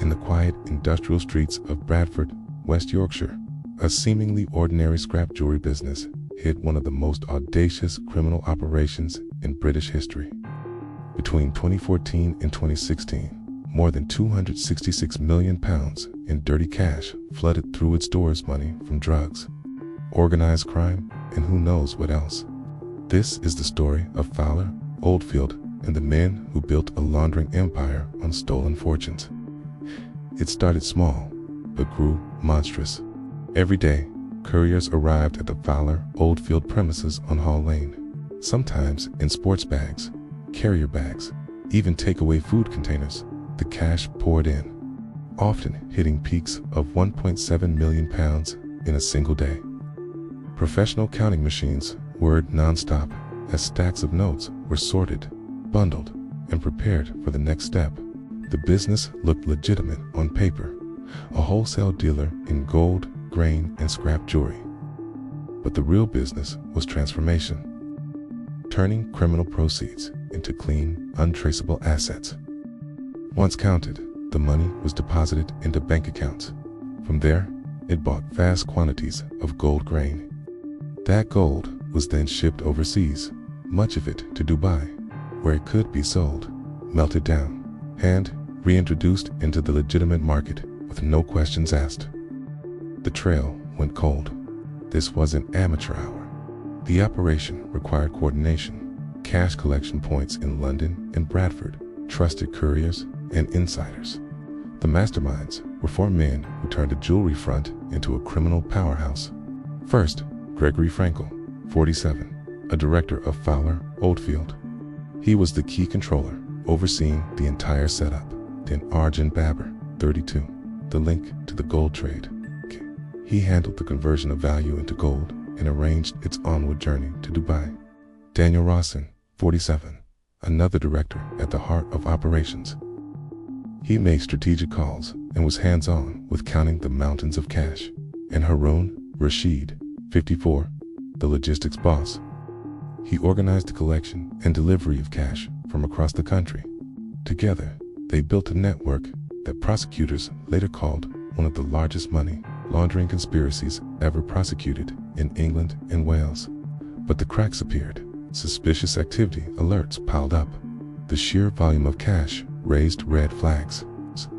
in the quiet industrial streets of Bradford, West Yorkshire, a seemingly ordinary scrap jewelry business hid one of the most audacious criminal operations in British history. Between 2014 and 2016, more than £266 million in dirty cash flooded through its doors, money from drugs, organized crime, and who knows what else. This is the story of Fowler, Oldfield, and the men who built a laundering empire on stolen fortunes. It started small, but grew monstrous. Every day, couriers arrived at the Fowler, Oldfield premises on Hall Lane, sometimes in sports bags, carrier bags, even takeaway food containers. The cash poured in, often hitting peaks of £1.7 million in a single day. Professional counting machines whirred non-stop as stacks of notes were sorted, bundled, and prepared for the next step. The business looked legitimate on paper, a wholesale dealer in gold, grain, and scrap jewelry. But the real business was transformation, turning criminal proceeds into clean, untraceable assets. Once counted, the money was deposited into bank accounts. From there, it bought vast quantities of gold grain. That gold was then shipped overseas, much of it to Dubai, where it could be sold, melted down, and reintroduced into the legitimate market with no questions asked. The trail went cold. This wasn't amateur hour. The operation required coordination, cash collection points in London and Bradford, trusted couriers, and insiders. The masterminds were four men who turned a jewelry front into a criminal powerhouse. First, Gregory Frankel, 47, a director of Fowler, Oldfield. He was the key controller, overseeing the entire setup. Then Arjun Babur, 32, the link to the gold trade. He handled the conversion of value into gold and arranged its onward journey to Dubai. Daniel Rawson, 47, another director at the heart of operations. He made strategic calls and was hands-on with counting the mountains of cash. And Harun Rashid, 54, the logistics boss. He organized the collection and delivery of cash from across the country. Together, they built a network that prosecutors later called one of the largest money laundering conspiracies ever prosecuted in England and Wales. But the cracks appeared. Suspicious activity alerts piled up. The sheer volume of cash raised red flags.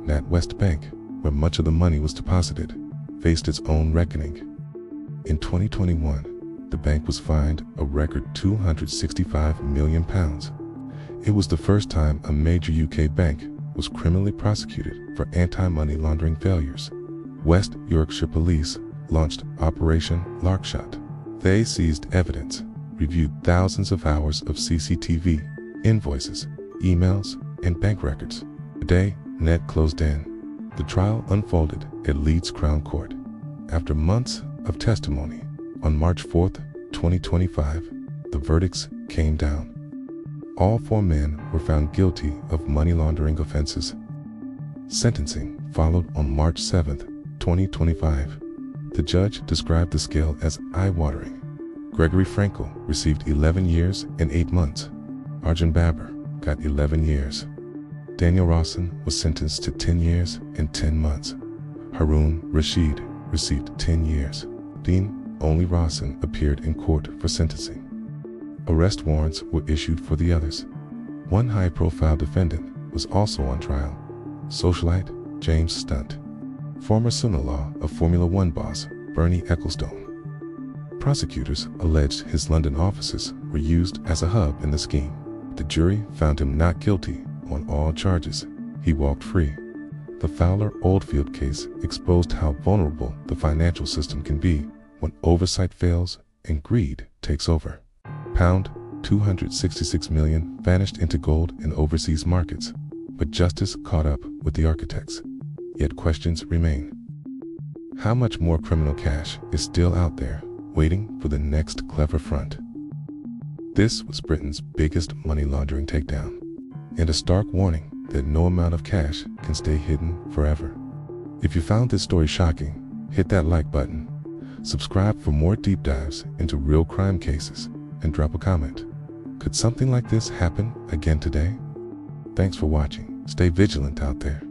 NatWest Bank, where much of the money was deposited, faced its own reckoning. In 2021, the bank was fined a record £265 million. It was the first time a major UK bank was criminally prosecuted for anti-money laundering failures. West Yorkshire Police launched Operation Larkshot. They seized evidence, reviewed thousands of hours of CCTV, invoices, emails, and bank records. The day Net closed in, the trial unfolded at Leeds Crown Court. After months of testimony, on March 4th, 2025, the verdicts came down. All four men were found guilty of money laundering offenses. Sentencing followed on March 7th, 2025. The judge described the scale as eye-watering. Gregory Frankel received 11 years and 8 months. Arjun Babur got 11 years. Daniel Rawson was sentenced to 10 years and 10 months. Harun Rashid received 10 years. Only Rawson appeared in court for sentencing. Arrest warrants were issued for the others. One high-profile defendant was also on trial, socialite James Stunt, former son-in-law of Formula One boss Bernie Ecclestone. Prosecutors alleged his London offices were used as a hub in the scheme. The jury found him not guilty on all charges. He walked free. The Fowler Oldfield case exposed how vulnerable the financial system can be when oversight fails and greed takes over. £266 million vanished into gold in overseas markets, but justice caught up with the architects. Yet questions remain. How much more criminal cash is still out there, waiting for the next clever front? This was Britain's biggest money laundering takedown, and a stark warning that no amount of cash can stay hidden forever. If you found this story shocking, hit that like button, subscribe for more deep dives into real crime cases, and drop a comment. Could something like this happen again today? Thanks for watching. Stay vigilant out there.